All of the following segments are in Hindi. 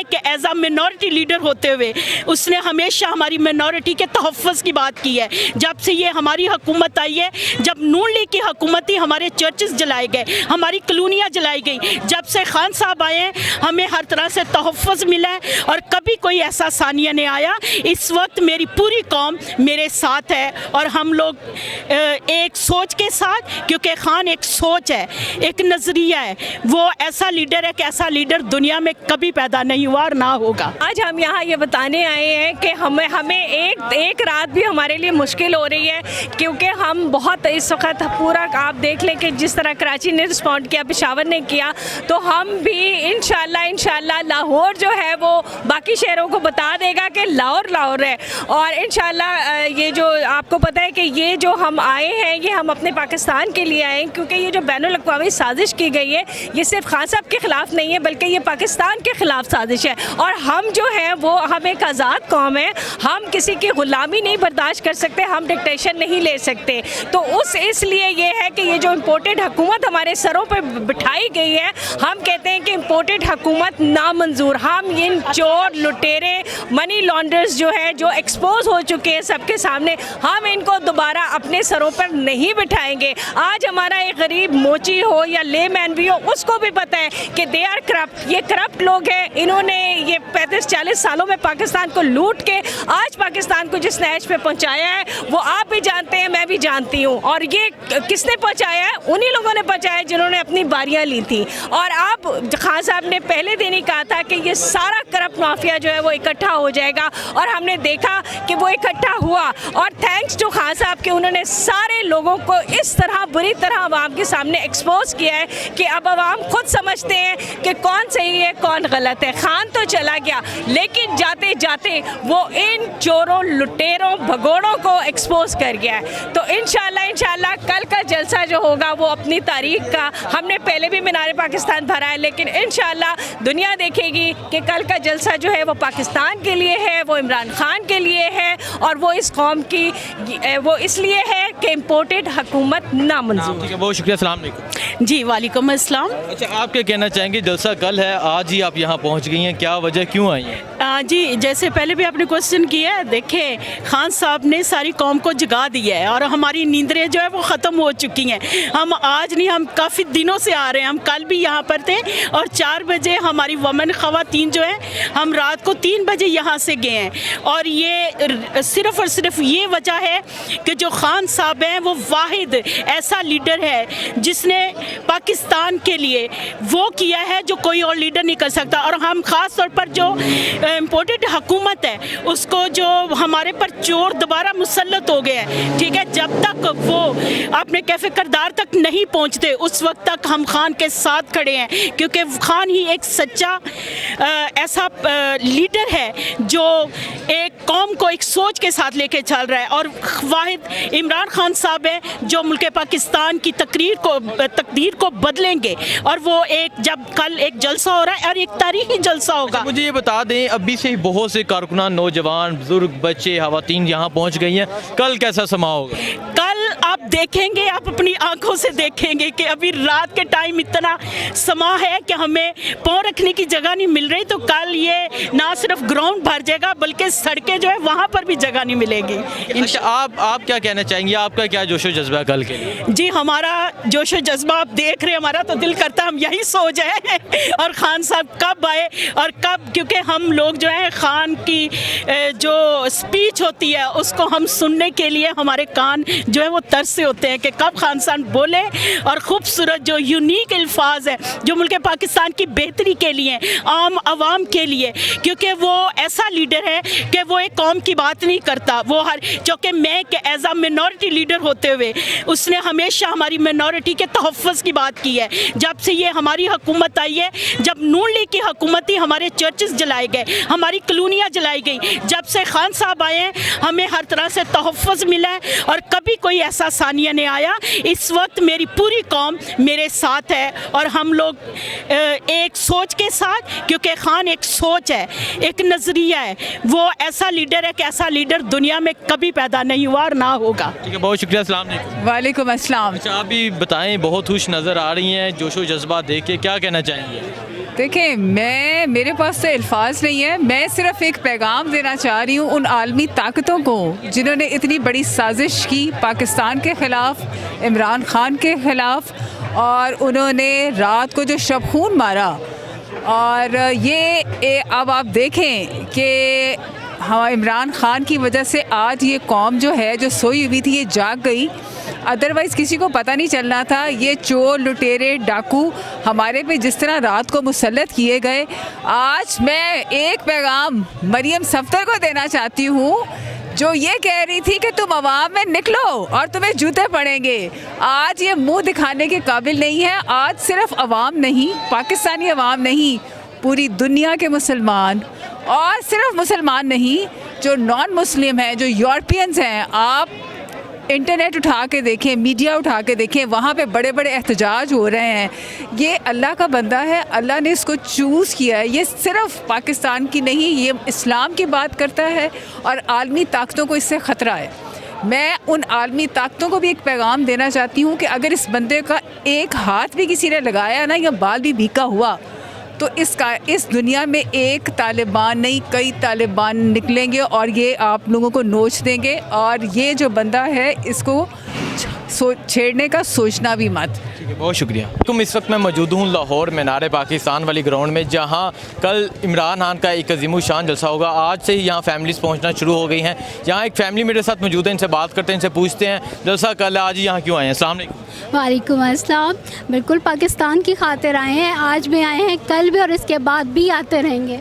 एक एज अ मिनॉरिटी लीडर होते हुए उसने हमेशा हमारी मिनॉरिटी के तहफ़्फ़ुज़ की बात की है। जब से ये हमारी हुकूमत आई है, जब नून लीग की हुकूमत थी, हमारे चर्चेस जलाए गए, हमारी कॉलोनियाँ जलाई गई। जब से खान साहब आए हैं हमें हर तरह से तहफ़्फ़ुज़ मिला है और कभी कोई ऐसा सानिया नहीं आया। इस वक्त मेरी पूरी कौम मेरे साथ है और हम लोग एक सोच के साथ, क्योंकि खान एक सोच है, एक नज़रिया है, वो ऐसा लीडर है कि ऐसा लीडर दुनिया में कभी पैदा नहीं हुआ और ना होगा। आज हम यहाँ ये बताने आए हैं कि हमें एक रात भी हमारे लिए मुश्किल हो रही है, क्योंकि हम बहुत इस वक्त पूरा आप देख लें कि जिस तरह कराची ने रिस्पॉन्ड किया, पेशावर ने किया, तो हम भी इंशाल्लाह लाहौर जो है वो बाकी शहरों को बता देगा कि लाहौर है। और इंशाल्लाह ये जो आपको पता है कि ये जो हम आए हैं ये हम अपने पाकिस्तान के लिए आए हैं, क्योंकि ये जो बैनुल-अक़वामी साजिश की गई है ये सिर्फ खान साहब के ख़िलाफ़ नहीं है बल्कि ये पाकिस्तान के ख़िलाफ़ साजिश है। और हम जो हैं वो हम एक आज़ाद कौम है, हम किसी की ग़ुलामी नहीं बर्दाश्त कर सकते, हम डिक्टेशन नहीं ले सकते। तो इसलिए ये है कि ये जो इम्पोर्टेड हुकूमत हमारे सरों पर बिठाई गई है, हम कहते हैं कि इम्पोर्टेड हुकूमत नामंजूर। हम इन चोर लुटेरे मनी लॉन्डर्स जो है जो एक्सपोज हो चुके हैं सबके सामने, हम इनको दोबारा अपने सरों पर नहीं बिठाएंगे। आज हमारा एक गरीब मोची हो या लेमैन भी हो, उसको भी पता है कि दे आर करप्ट, ये करप्ट लोग हैं। इन्होंने ये 35-40 सालों में पाकिस्तान को लूट के आज पाकिस्तान को जिस नहज पे पहुंचाया है वो आप भी जानते हैं, मैं भी जानती हूँ। और ये किसने पहुंचाया है? उन्हीं लोगों ने पहुंचाया जिन्होंने अपनी बारियां ली थी। और अब खान साहब ने पहले दिन ही कहा था कि ये सारा करप्ट माफिया जो है वो इकट्ठा हो जाएगा, और हमने देखा कि वो इकट्ठा हुआ। और थैंक्स टू खान साहब कि उन्होंने सारे लोगों को इस तरह बुरी तरह आवाम के सामने एक्सपोज किया है कि अब आवाम खुद समझते हैं कि कौन सही है कौन गलत है। खान तो चला गया, लेकिन जाते जाते वो इन चोरों लुटेरों भगोड़ों को एक्सपोज कर गया है। तो इंशाल्लाह कल का जलसा जो होगा वो अपनी तारीख का, हमने पहले भी मीनार पाकिस्तान भरा है, लेकिन इंशाल्लाह दुनिया देखेगी कि कल का जलसा जो है वो पाकिस्तान के लिए है, वो इमरान खान के लिए है, और वो इस कौम की वो इसलिए है कि इम्पोर्टेड हुकूमत नामंजूर। ठीक है, बहुत शुक्रिया। अस्सलाम वालेकुम। जी वालेकुम अस्सलाम। अच्छा, आप क्या कहना चाहेंगे? जलसा कल है, आज ही आप यहाँ पहुँच गई हैं, क्या वजह, क्यों आई हैं? जी, जैसे पहले भी आपने क्वेश्चन किया है, देखें खान साहब ने सारी कौम को जगा दिया है और हमारी नींदें जो है वो ख़त्म हो चुकी हैं। हम आज नहीं, हम काफ़ी दिनों से आ रहे हैं। हम कल भी यहाँ पर थे और 4 बजे हमारी वमन ख़वातीन जो है, हम रात को 3 बजे यहाँ से गए हैं। और ये सिर्फ़ और सिर्फ ये वजह है कि जो खान साहब हैं वो वाहिद ऐसा लीडर है जिसने पाकिस्तान के लिए वो किया है जो कोई और लीडर नहीं कर सकता। और हम ख़ास तौर पर जो इम्पोर्टेड हुकूमत है उसको, जो हमारे पर चोर दोबारा मुसल्लत हो गए हैं, ठीक है, जब तक वो अपने कैफे करदार तक नहीं पहुंचते उस वक्त तक हम खान के साथ खड़े हैं, क्योंकि खान ही एक सच्चा ऐसा लीडर है जो एक कौम को एक सोच के साथ लेके चल रहा है। और वाहिद इमरान खान साहब है जो मुल्क पाकिस्तान की तकदीर को बदलेंगे। और वो जब कल एक जलसा हो रहा है और एक तारीखी जलसा होगा। मुझे ये बता दें, अभी से ही बहुत से कारकुनान, नौजवान, बुजुर्ग, बच्चे, खवातीन यहाँ पहुँच गई हैं, कल कैसा समा होगा? कल आप देखेंगे, आप अपनी आंखों से देखेंगे कि अभी रात के टाइम इतना समा है कि हमें पाँव रखने की जगह नहीं मिल रही। तो कल ये ना सिर्फ ग्राउंड भर जाएगा बल्कि सड़कें जो है वहाँ पर भी जगह नहीं मिलेगी। अच्छा, आप क्या कहना चाहेंगे? आपका क्या जोशो जज्बा कल के लिए? जी, हमारा जोशो जज्बा आप देख रहे हैं, हमारा तो दिल करता है हम यहीं सो जाए और खान साहब कब आए और कब, क्योंकि हम लोग जो है खान की जो स्पीच होती है उसको हम सुनने के लिए हमारे कान जो है वो तरसे होते हैं कि कब खान साहब बोले। और खूबसूरत जो यूनिक अल्फाज है जो मुल्क पाकिस्तान की बेहतरी के लिए, आम आवाम के लिए, क्योंकि वो ऐसा लीडर है कि वो एक कौम की बात नहीं करता। वो चूँकि मैं एज अ मिनॉरिटी लीडर होते हुए उसने हमेशा हमारी मिनॉरिटी के तहफ़्फ़ुज़ की बात की है। जब से ये हमारी हुकूमत आई है, जब नून लीग की हुकूमत थी, हमारे चर्चेस जलाए गए, हमारी कॉलोनियाँ जलाई गई। जब से खान साहब आए हैं हमें हर तरह से तहफ़्फ़ुज़ मिला है और कभी कोई ऐसा सानिया नहीं आया। इस वक्त मेरी पूरी कौम मेरे साथ है और हम लोग एक सोच के साथ, क्योंकि खान एक सोच है, एक नज़रिया है, वो ऐसा लीडर है कि ऐसा लीडर दुनिया में कभी पैदा नहीं हुआ और ना होगा। ठीक है, बहुत शुक्रिया। अस्सलाम वालेकुम। वालेकुम अस्सलाम। अच्छा, आप भी बताएं, बहुत खुश नज़र आ रही हैं, जोशो जज्बा देख के क्या कहना चाहेंगे? देखें, मेरे पास तो अल्फाज नहीं है। मैं सिर्फ एक पैगाम देना चाह रही हूँ उन आलमी ताकतों को जिन्होंने इतनी बड़ी साजिश की पाकिस्तान के ख़िलाफ़, इमरान ख़ान के ख़िलाफ़, और उन्होंने रात को जो शबखून मारा। और ये अब आप देखें कि हाँ, इमरान ख़ान की वजह से आज ये कौम जो है, जो सोई हुई थी, ये जाग गई। अदरवाइज़ किसी को पता नहीं चलना था। ये चोर, लुटेरे, डाकू हमारे पे जिस तरह रात को मुसल्लत किए गए। आज मैं एक पैगाम मरियम सफ्दर को देना चाहती हूँ, जो ये कह रही थी कि तुम अवाम में निकलो और तुम्हें जूते पड़ेंगे। आज ये मुंह दिखाने के काबिल नहीं है। आज सिर्फ अवाम नहीं, पाकिस्तानी अवाम नहीं, पूरी दुनिया के मुसलमान, और सिर्फ मुसलमान नहीं, जो नॉन मुस्लिम हैं, जो यूरोपियंस हैं, आप इंटरनेट उठा के देखें, मीडिया उठा के देखें, वहाँ पे बड़े बड़े एहतजाज हो रहे हैं। ये अल्लाह का बंदा है, अल्लाह ने इसको चूज़ किया है। ये सिर्फ पाकिस्तान की नहीं, ये इस्लाम की बात करता है और आलमी ताकतों को इससे ख़तरा है। मैं उन आलमी ताकतों को भी एक पैगाम देना चाहती हूँ कि अगर इस बंदे का एक हाथ भी किसी ने लगाया ना, या बाल भी भीगा हुआ, तो इस दुनिया में एक तालिबान नहीं, कई तालिबान निकलेंगे और ये आप लोगों को नोच देंगे। और ये जो बंदा है, इसको छेड़ने का सोचना भी मत। ठीक है, बहुत शुक्रिया। तुम इस वक्त मैं मौजूद हूँ लाहौर मीनार पाकिस्तान वाली ग्राउंड में, जहाँ कल इमरान खान का एक अजीम शान जलसा होगा। आज से ही यहाँ फैमिलीज़ पहुँचना शुरू हो गई हैं। यहाँ एक फैमिली मेरे साथ मौजूद है, इनसे बात करते हैं, इनसे पूछते हैं जलसा कल आज ही यहाँ क्यों आए हैं। अस्सलाम वालेकुम। वालेकुम अस्सलाम। बिल्कुल पाकिस्तान की खातिर आए हैं, आज भी आए हैं, कल भी और इसके बाद भी आते रहेंगे।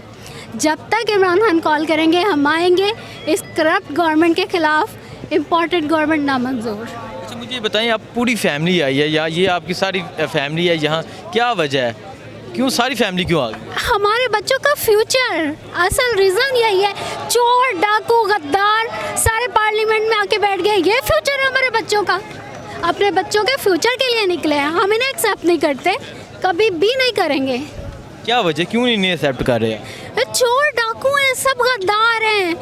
जब तक इमरान खान कॉल करेंगे हम आएंगे। इस करप्ट गवर्नमेंट के ख़िलाफ़ इम्पोर्टेड गवर्नमेंट नामंजूर। अच्छा, मुझे बताएं, आप पूरी फैमिली आई है या ये आपकी सारी फैमिली है यहाँ, क्या वजह है, क्यों सारी फैमिली क्यों आ गई? हमारे बच्चों का फ्यूचर, असल रीज़न यही है। चोर, डाकू, गद्दार सारे पार्लियामेंट में आके बैठ गए, ये फ्यूचर है हमारे बच्चों का। अपने बच्चों के फ्यूचर के लिए निकले हैं, हम इन्हें एक्सेप्ट नहीं करते, कभी भी नहीं करेंगे। क्या वजह, क्यों नहीं एक्सेप्ट कर रहे हैं? चोर, डाकू हैं, सब गद्दार हैं,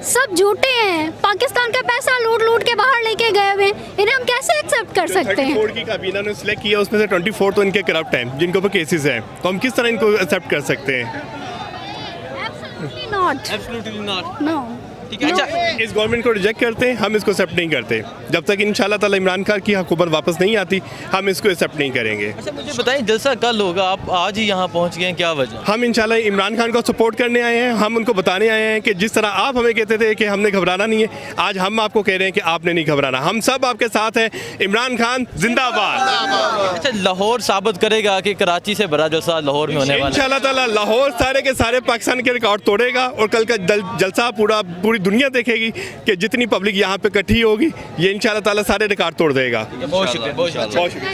सब झूठे हैं, पाकिस्तान का पैसा लूट लूट के बाहर लेके गए हुए हैं, इन्हें हम कैसे एक्सेप्ट कर सकते हैं? 34 की काबीना ने सिलेक्ट किया, उसमें से 24 तो इनके करप्ट हैं, जिनके ऊपर केसेस हैं, तो हम किस तरह इनको एक्सेप्ट कर सकते हैं? Absolutely not. नो। ठीक है, अच्छा, इस गवर्नमेंट को रिजेक्ट करते हैं, हम इसको एक्सेप्ट नहीं करते। जब तक इंशाल्लाह ताला इमरान खान की हुकूमत वापस नहीं आती, हम इसको एक्सेप्ट नहीं करेंगे। अच्छा मुझे बताएं, जलसा कल होगा, आप आज ही यहाँ पहुँच गए हैं, क्या वजह? हम इंशाल्लाह इमरान खान को सपोर्ट करने आए हैं। हम उनको बताने आए हैं कि जिस तरह आप हमें कहते थे कि हमने घबराना नहीं है, आज हम आपको कह रहे हैं कि आपने नहीं घबराना, हम सब आपके साथ हैं। इमरान खान जिंदाबाद। अच्छा, लाहौर साबित करेगा कि कराची से बड़ा जलसा लाहौर में होने वाला है। इंशाल्लाह ताला लाहौर सारे के सारे पाकिस्तान के रिकॉर्ड तोड़ेगा और कल का जलसा पूरी दुनिया देखेगी कि जितनी पब्लिक यहाँ पे इकट्ठी होगी, ये इंशाल्लाह ताला सारे रिकॉर्ड तोड़ देगा। बहुत शुक्रिया, बहुत शुक्रिया।